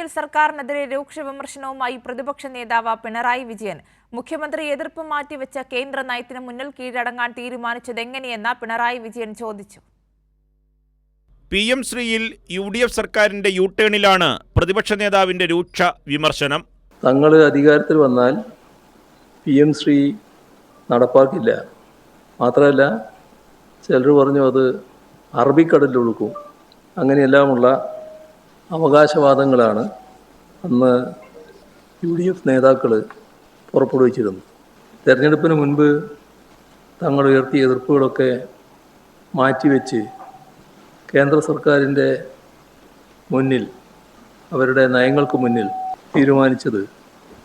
U സർക്കാരിനെതിരെ രൂക്ഷ വിമർശനവുമായി പ്രതിപക്ഷ നേതാവ് പിണറായി വിജയൻ. മുഖ്യമന്ത്രി എതിർപ്പ് മാറ്റിവെച്ച കേന്ദ്ര നയത്തിന് മുന്നിൽ കീഴടങ്ങാൻ തീരുമാനിച്ചതെങ്ങനെയെന്ന് പിണറായി വിജയൻ ചോദിച്ചു. PM ശ്രീയിൽ UDF സർക്കാരിന്റെ യു-ടേണിലാണ് പ്രതിപക്ഷ നേതാവിന്റെ രൂക്ഷ വിമർശനം. തങ്ങൾ അധികാരത്തിൽ വന്നാൽ PM ശ്രീ നടപ്പാക്കില്ല. മാത്രമല്ല, ചിലർ പറഞ്ഞു അത് അറബിക്കടലിൽ ഒഴുക്കും. അങ്ങനെയെല്ലാമുള്ള അവകാശവാദങ്ങളാണ് അന്ന് UDF നേതാക്കൾ പുറപ്പെടുവിച്ചിരുന്നത്. തെരഞ്ഞെടുപ്പിന് മുൻപ് തങ്ങൾ ഉയർത്തിയ എതിർപ്പുകളൊക്കെ മാറ്റിവെച്ച് കേന്ദ്ര സർക്കാരിൻ്റെ മുന്നിൽ, അവരുടെ നയങ്ങൾക്ക് മുന്നിൽ തീരുമാനിച്ചത്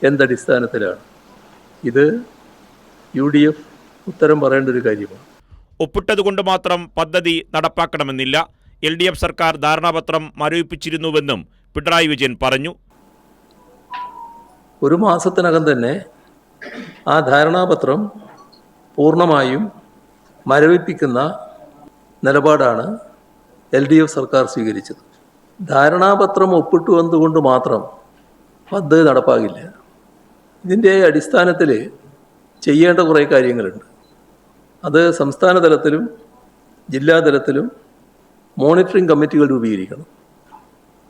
എന്തടിസ്ഥാനത്തിലാണ്? ഇത് UDF ഉത്തരം പറയേണ്ട ഒരു കാര്യമാണ്. ഒപ്പിട്ടതുകൊണ്ട് മാത്രം പദ്ധതി നടപ്പാക്കണമെന്നില്ല. LDF സർക്കാർ ധാരണാപത്രം മരവിപ്പിച്ചിരുന്നുവെന്നും പിണറായി വിജയൻ പറഞ്ഞു. ഒരു മാസത്തിനകം തന്നെ ആ ധാരണാപത്രം പൂർണ്ണമായും മരവിപ്പിക്കുന്ന നിലപാടാണ് LDF സർക്കാർ സ്വീകരിച്ചത്. ധാരണാപത്രം ഒപ്പിട്ടു വന്നുകൊണ്ട് മാത്രം പദ്ധതി നടപ്പാകില്ല. ഇതിൻ്റെ അടിസ്ഥാനത്തിൽ ചെയ്യേണ്ട കുറേ കാര്യങ്ങളുണ്ട്. അത് സംസ്ഥാന തലത്തിലും ജില്ലാ തലത്തിലും മോണിറ്ററിംഗ് കമ്മിറ്റികൾ രൂപീകരിക്കണം.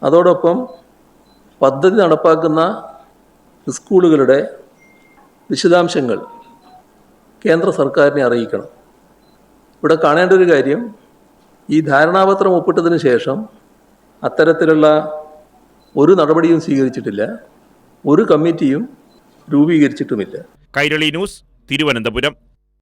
അതോടൊപ്പം പദ്ധതി നടപ്പാക്കുന്ന സ്കൂളുകളുടെ വിശദാംശങ്ങൾ കേന്ദ്ര സർക്കാരിനെ അറിയിക്കണം. ഇവിടെ കാണേണ്ട ഒരു കാര്യം, ഈ ധാരണാപത്രം ഒപ്പിട്ടതിന് ശേഷം അത്തരത്തിലുള്ള ഒരു നടപടിയും സ്വീകരിച്ചിട്ടില്ല, ഒരു കമ്മിറ്റിയും രൂപീകരിച്ചിട്ടുമില്ല. കൈരളി ന്യൂസ്, തിരുവനന്തപുരം.